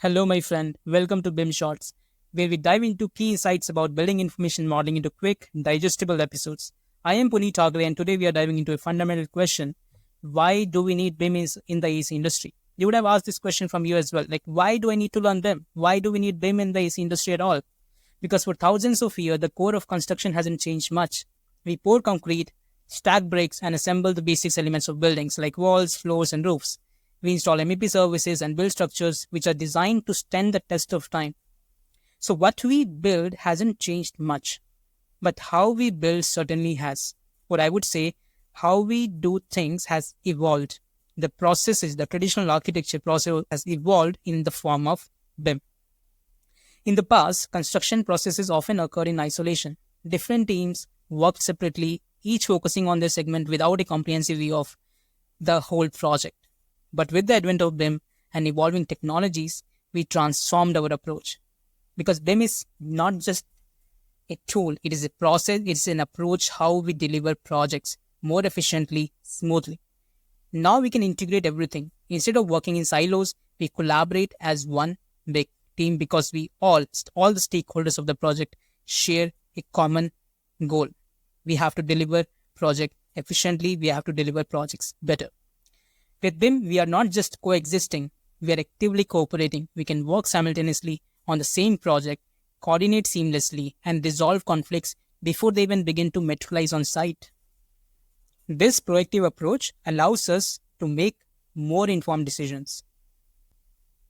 Hello, my friend. Welcome to BIM Shorts, where we dive into key insights about building information modeling into quick, digestible episodes. I am Puneet Agre, and today we are diving into a fundamental question: why do we need BIM in the AC industry? You would have asked this question from you as well. Like, why do I need to learn BIM? Why do we need BIM in the AC industry at all? Because for thousands of years, the core of construction hasn't changed much. We pour concrete, stack bricks, and assemble the basic elements of buildings like walls, floors, and roofs. We install MEP services and build structures which are designed to stand the test of time. So, what we build hasn't changed much, but how we build certainly has. What I would say, how we do things has evolved. The processes, the traditional architecture process has evolved in the form of BIM. In the past, construction processes often occurred in isolation. Different teams worked separately, each focusing on their segment without a comprehensive view of the whole project. But with the advent of BIM and evolving technologies, we transformed our approach. Because BIM is not just a tool, it is a process, it's an approach how we deliver projects more efficiently, smoothly. Now we can integrate everything. Instead of working in silos, we collaborate as one big team because all the stakeholders of the project share a common goal. We have to deliver project efficiently, we have to deliver projects better. With BIM, we are not just coexisting, we are actively cooperating. We can work simultaneously on the same project, coordinate seamlessly, and resolve conflicts before they even begin to materialize on site. This proactive approach allows us to make more informed decisions.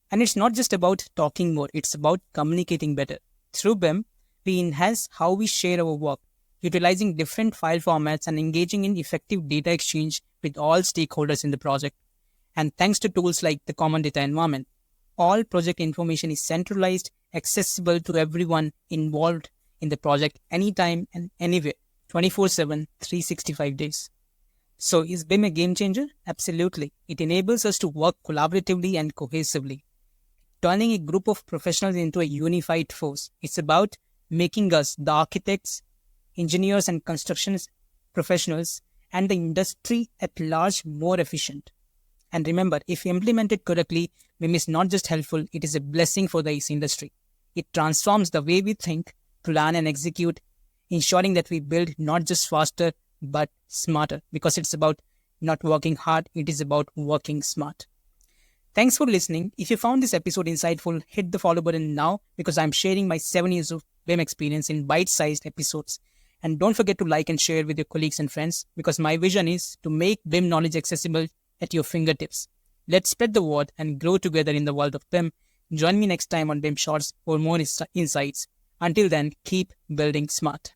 And it's not just about talking more, it's about communicating better. Through BIM, we enhance how we share our work, utilizing different file formats and engaging in effective data exchange with all stakeholders in the project. And thanks to tools like the Common Data Environment, all project information is centralized, accessible to everyone involved in the project anytime and anywhere, 24/7, 365 days. So is BIM a game changer? Absolutely. It enables us to work collaboratively and cohesively, turning a group of professionals into a unified force. It's about making us, the architects, engineers, and construction professionals, and the industry at large more efficient. And remember, if implemented correctly, BIM is not just helpful, it is a blessing for the AC industry. It transforms the way we think, plan, and execute, ensuring that we build not just faster, but smarter. Because it's about not working hard, it is about working smart. Thanks for listening. If you found this episode insightful, hit the follow button now because I'm sharing my 7 years of BIM experience in bite-sized episodes. And don't forget to like and share with your colleagues and friends because my vision is to make BIM knowledge accessible at your fingertips. Let's spread the word and grow together in the world of BIM. Join me next time on BIM Shorts for more insights. Until then, keep building smart.